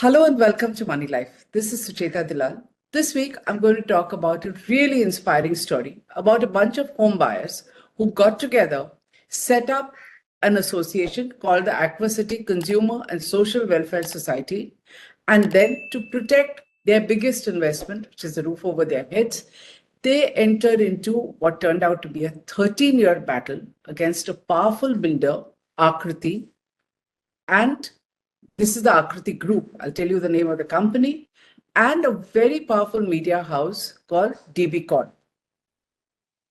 Hello and welcome to Moneylife. This is Sucheta Dalal. This week, I'm going to talk about a really inspiring story about a bunch of home buyers who got together, set up an association called the Aquacity Consumer and Social Welfare Society, and then to protect their biggest investment, which is the roof over their heads, they entered into what turned out to be a 13-year battle against a powerful builder, Aakriti, and this is the Aakriti Group. I'll tell you the name of the company, and a very powerful media house called DB Corp.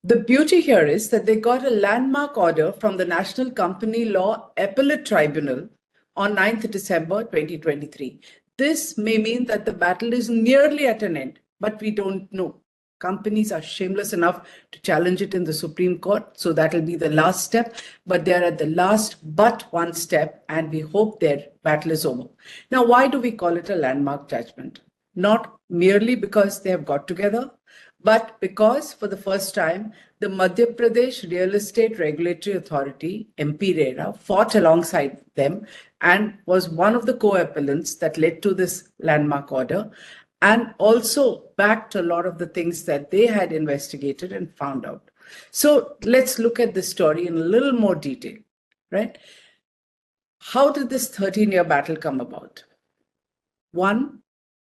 The beauty here is that they got a landmark order from the National Company Law Appellate Tribunal on 9th December 2023. This may mean that the battle is nearly at an end, but we don't know. Companies are shameless enough to challenge it in the Supreme Court, so that will be the last step, but they are at the last but one step, and we hope their battle is over. Now, why do we call it a landmark judgment? Not merely because they have got together, but because for the first time, the Madhya Pradesh Real Estate Regulatory Authority, MP-RERA, fought alongside them and was one of the co-appellants that led to this landmark order, and also backed a lot of the things that they had investigated and found out. So let's look at this story in a little more detail, right? How did this 13-year battle come about? One,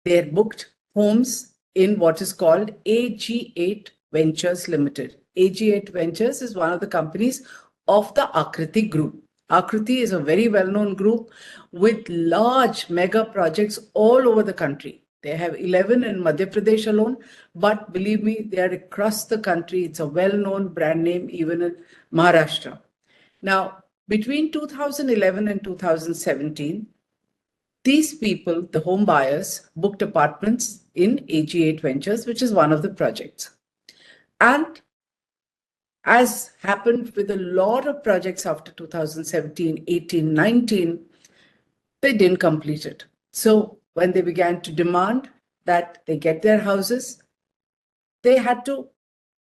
they had booked homes in what is called AG8 Ventures Limited. AG8 Ventures is one of the companies of the Aakriti Group. Aakriti is a very well-known group with large mega projects all over the country. They have 11 in Madhya Pradesh alone, but believe me, they are across the country. It's a well-known brand name even in Maharashtra. Now, between 2011 and 2017, these people, the home buyers, booked apartments in AG8 Ventures, which is one of the projects. And as happened with a lot of projects after 2017, 18, 19, they didn't complete it. So when they began to demand that they get their houses, they had to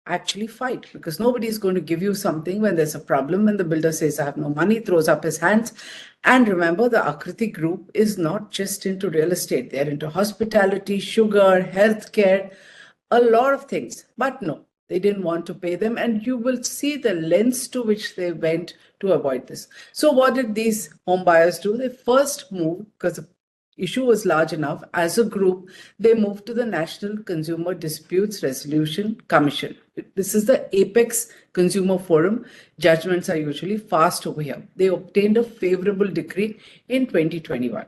actually fight, because nobody is going to give you something when there's a problem, when the builder says, I have no money, throws up his hands. And remember, the Aakriti Group is not just into real estate. They're into hospitality, sugar, healthcare, a lot of things. But no, they didn't want to pay them. And you will see the lengths to which they went to avoid this. So what did these home buyers do? They first moved, because the issue was large enough, as a group, they moved to the National Consumer Disputes Resolution Commission. This is the apex consumer forum. Judgments are usually fast over here. They obtained a favorable decree in 2021.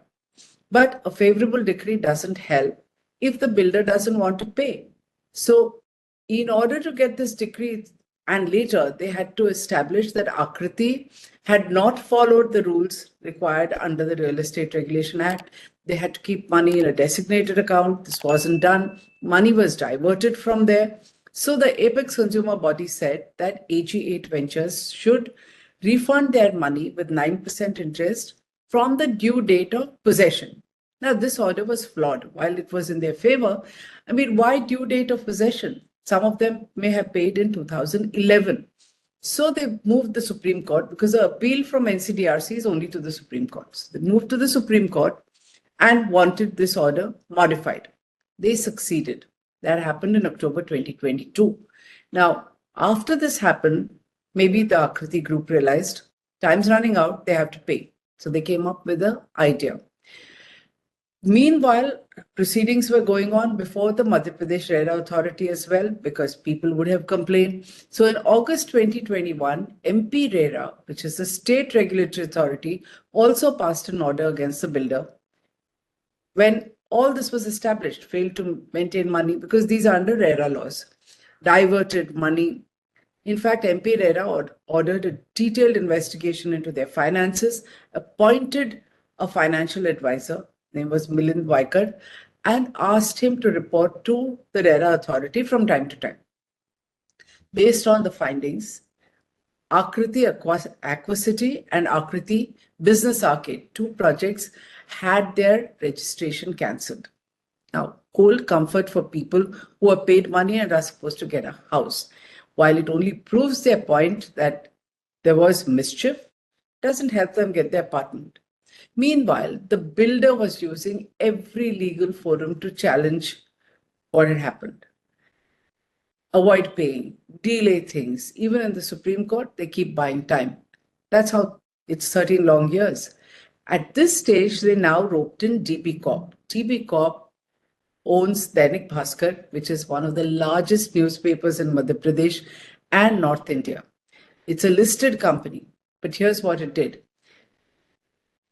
But a favorable decree doesn't help if the builder doesn't want to pay. So in order to get this decree, and later they had to establish that Aakriti had not followed the rules required under the Real Estate Regulation Act. They had to keep money in a designated account. This wasn't done. Money was diverted from there. So the apex consumer body said that AG8 Ventures should refund their money with 9% interest from the due date of possession. Now, this order was flawed. While it was in their favor, I mean, why due date of possession? Some of them may have paid in 2011. So they moved the Supreme Court, because the appeal from NCDRC is only to the Supreme Court. So they moved to the Supreme Court and wanted this order modified. They succeeded. That happened in October 2022. Now, after this happened, maybe the Aakriti Group realized time's running out, they have to pay. So they came up with an idea. Meanwhile, proceedings were going on before the Madhya Pradesh RERA authority as well, because people would have complained. So in August 2021, MP-RERA, which is the state regulatory authority, also passed an order against the builder. When all this was established, failed to maintain money, because these are under RERA laws, diverted money. In fact, MP-RERA ordered a detailed investigation into their finances, appointed a financial advisor, name was Milind Vaikar, and asked him to report to the RERA authority from time to time. Based on the findings, Aakriti Aquacity and Aakriti Business Arcade, two projects, had their registration cancelled. Now, cold comfort for people who are paid money and are supposed to get a house. While it only proves their point that there was mischief, doesn't help them get their apartment. Meanwhile, the builder was using every legal forum to challenge what had happened, avoid paying, delay things. Even in the Supreme Court, they keep buying time. That's how it's 13 long years. At this stage, they now roped in DB Corp. DB Corp owns Dainik Bhaskar, which is one of the largest newspapers in Madhya Pradesh and North India. It's a listed company, but here's what it did.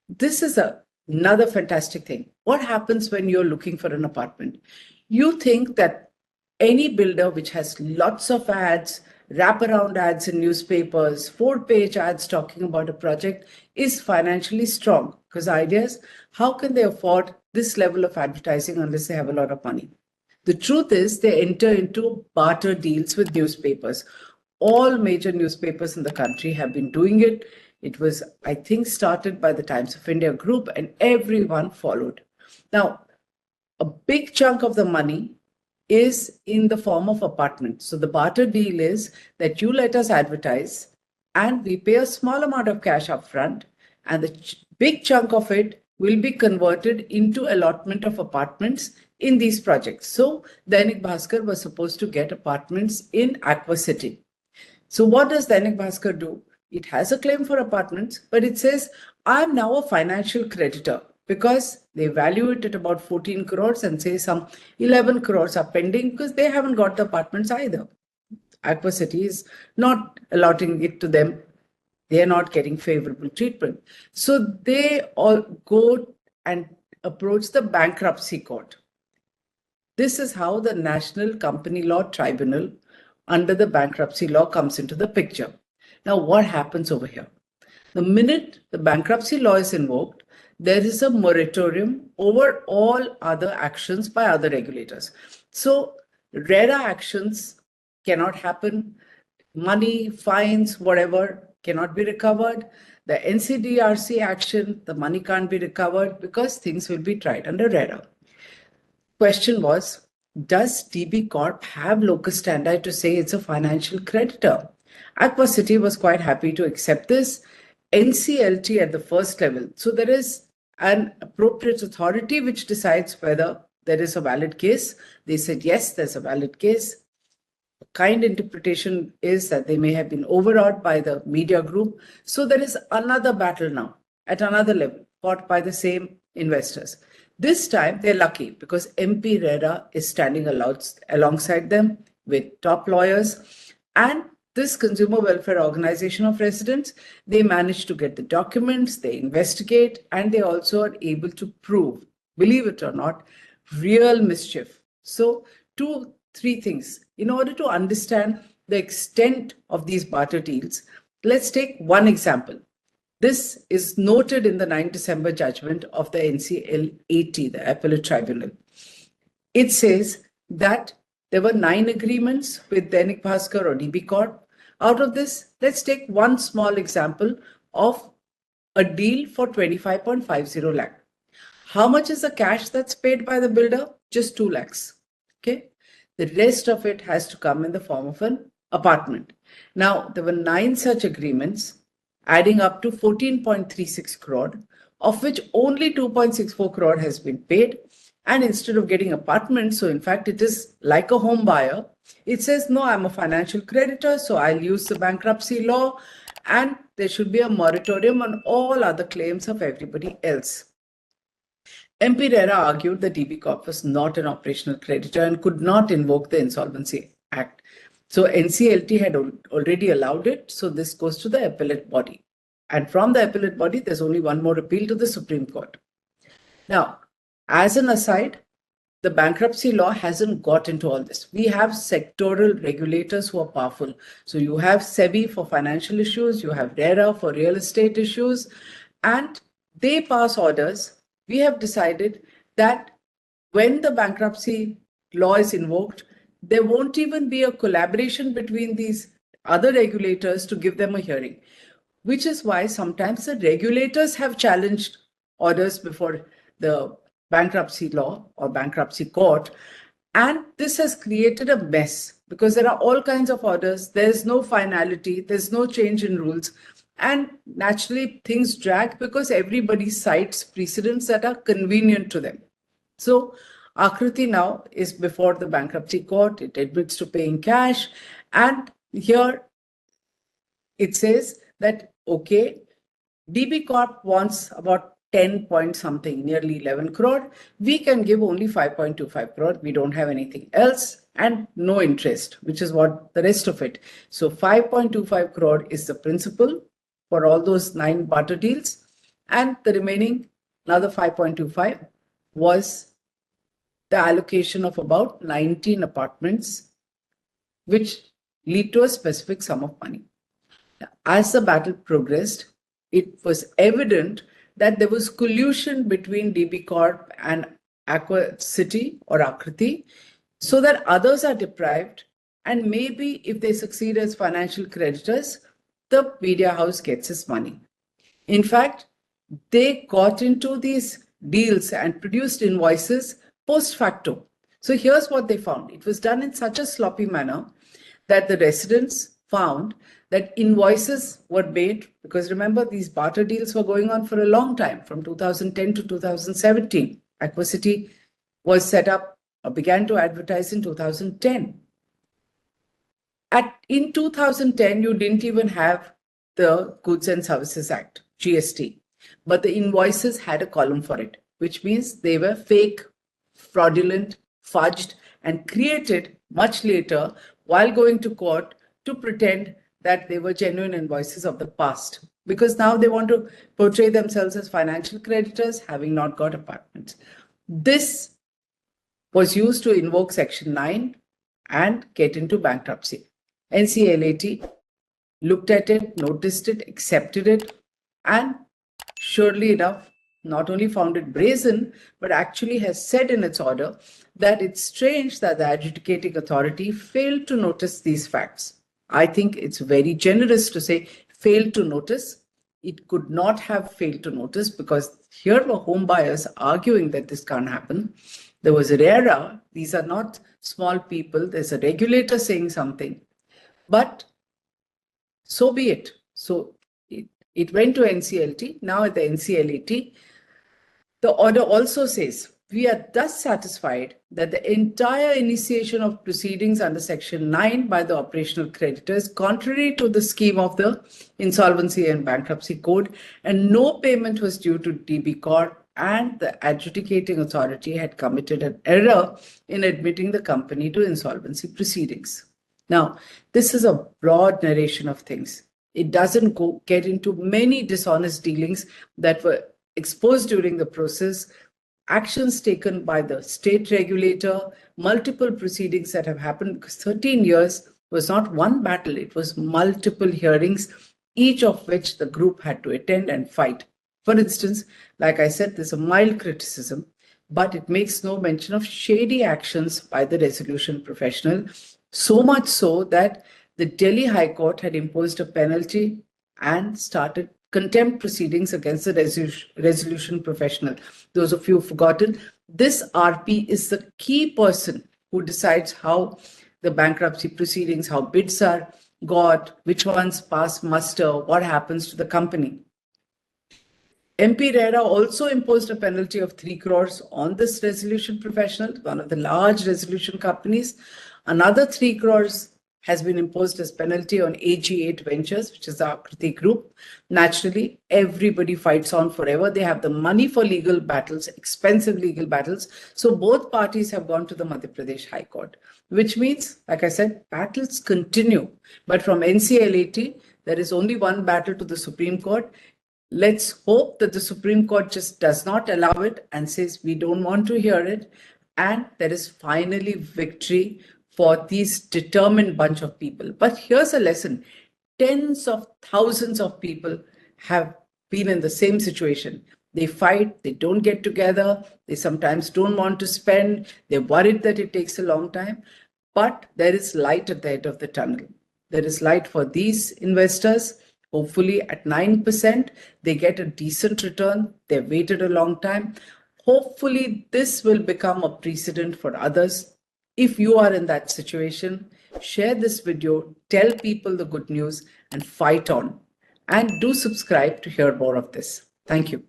This is another fantastic thing. What happens when you're looking for an apartment? You think that any builder which has lots of ads, wraparound ads in newspapers, 4-page ads talking about a project is financially strong. Because the idea is, how can they afford this level of advertising unless they have a lot of money? The truth is, they enter into barter deals with newspapers. All major newspapers in the country have been doing it. It was, I think, started by the Times of India group, and everyone followed. Now, a big chunk of the money is in the form of apartments. So the barter deal is that you let us advertise and we pay a small amount of cash upfront, and the big chunk of it will be converted into allotment of apartments in these projects. So Dainik Bhaskar was supposed to get apartments in Aquacity. So what does Dainik Bhaskar do? It has a claim for apartments, but it says, I'm now a financial creditor, because they value it at about 14 crores and say some 11 crores are pending because they haven't got the apartments either. Aquacity is not allotting it to them. They are not getting favorable treatment. So they all go and approach the bankruptcy court. This is how the National Company Law Tribunal under the bankruptcy law comes into the picture. Now, what happens over here? The minute the bankruptcy law is invoked, there is a moratorium over all other actions by other regulators. So RERA actions cannot happen. Money, fines, whatever cannot be recovered. The NCDRC action, the money can't be recovered because things will be tried under RERA. Question was, does DB Corp have locus standi to say it's a financial creditor? Aquacity was quite happy to accept this. NCLT at the first level. So there is an appropriate authority which decides whether there is a valid case. They said, yes, there's a valid case. A kind interpretation is that they may have been overawed by the media group. So there is another battle now at another level, fought by the same investors. This time they're lucky because MP-RERA is standing alongside them with top lawyers, and this consumer welfare organization of residents, they manage to get the documents, they investigate, and they also are able to prove, believe it or not, real mischief. So 2-3 things. In order to understand the extent of these barter deals, let's take one example. This is noted in the 9 December judgment of the NCLAT, the appellate tribunal. It says that there were 9 agreements with Dainik Bhaskar or DB Corp. Out of this, let's take one small example of a deal for 25.50 lakh. How much is the cash that's paid by the builder? Just 2 lakhs. Okay. The rest of it has to come in the form of an apartment. Now, there were 9 such agreements adding up to 14.36 crore, of which only 2.64 crore has been paid. And instead of getting apartments, so in fact, it is like a home buyer. It says, no, I'm a financial creditor, so I'll use the bankruptcy law, and there should be a moratorium on all other claims of everybody else. MP-RERA argued that DB Corp was not an operational creditor and could not invoke the Insolvency Act. So NCLT had already allowed it, so this goes to the appellate body. And from the appellate body, there's only one more appeal to the Supreme Court. Now, as an aside, the bankruptcy law hasn't got into all this. We have sectoral regulators who are powerful. So you have SEBI for financial issues, you have RERA for real estate issues, and they pass orders. We have decided that when the bankruptcy law is invoked, there won't even be a collaboration between these other regulators to give them a hearing, which is why sometimes the regulators have challenged orders before the bankruptcy law or bankruptcy court. And this has created a mess because there are all kinds of orders. There's no finality. There's no change in rules. And naturally, things drag because everybody cites precedents that are convenient to them. So Aakriti now is before the bankruptcy court. It admits to paying cash. And here it says that, okay, DB Corp wants about 10 point something, nearly 11 crore. We can give only 5.25 crore. We don't have anything else and no interest, which is what the rest of it. So 5.25 crore is the principal for all those 9 barter deals. And the remaining, another 5.25 was the allocation of about 19 apartments, which lead to a specific sum of money. As the battle progressed, it was evident that there was collusion between DB Corp and Aquacity or Aakriti, so that others are deprived, and maybe if they succeed as financial creditors, the media house gets its money. In fact, they got into these deals and produced invoices post facto. So here's what they found. It was done in such a sloppy manner that the residents found that invoices were made, because remember, these barter deals were going on for a long time, from 2010 to 2017. Aquacity was set up or began to advertise in 2010. In 2010, you didn't even have the Goods and Services Act, GST, but the invoices had a column for it, which means they were fake, fraudulent, fudged, and created much later while going to court to pretend that they were genuine invoices of the past, because now they want to portray themselves as financial creditors having not got apartments. This was used to invoke Section 9 and get into bankruptcy. NCLAT looked at it, noticed it, accepted it, and surely enough, not only found it brazen, but actually has said in its order that it's strange that the adjudicating authority failed to notice these facts. I think it's very generous to say failed to notice. It could not have failed to notice, because here were home buyers arguing that this can't happen. There was RERA. These are not small people. There's a regulator saying something. But so be it. So it went to NCLT. Now at the NCLAT, the order also says, we are thus satisfied that the entire initiation of proceedings under Section 9 by the operational creditors, contrary to the scheme of the Insolvency and Bankruptcy Code, and no payment was due to DB Corp, and the adjudicating authority had committed an error in admitting the company to insolvency proceedings. Now, this is a broad narration of things. It doesn't get into many dishonest dealings that were exposed during the process, actions taken by the state regulator, multiple proceedings that have happened, because 13 years was not one battle, it was multiple hearings, each of which the group had to attend and fight. For instance, like I said, there's a mild criticism, but it makes no mention of shady actions by the resolution professional, so much so that the Delhi High Court had imposed a penalty and started contempt proceedings against the resolution professional. Those of you who've forgotten, this RP is the key person who decides how the bankruptcy proceedings, how bids are got, which ones pass muster, what happens to the company. MP-RERA also imposed a penalty of 3 crores on this resolution professional, one of the large resolution companies. Another 3 crores has been imposed as penalty on AG8 Ventures, which is the Aakriti group. Naturally, everybody fights on forever. They have the money for legal battles, expensive legal battles. So both parties have gone to the Madhya Pradesh High Court, which means, like I said, battles continue. But from NCLAT, there is only one battle to the Supreme Court. Let's hope that the Supreme Court just does not allow it and says, we don't want to hear it. And there is finally victory for these determined bunch of people. But here's a lesson. Tens of thousands of people have been in the same situation. They fight, they don't get together, they sometimes don't want to spend, they're worried that it takes a long time, but there is light at the end of the tunnel. There is light for these investors. Hopefully at 9%, they get a decent return. They've waited a long time. Hopefully this will become a precedent for others. If you are in that situation, share this video, tell people the good news, and fight on. And do subscribe to hear more of this. Thank you.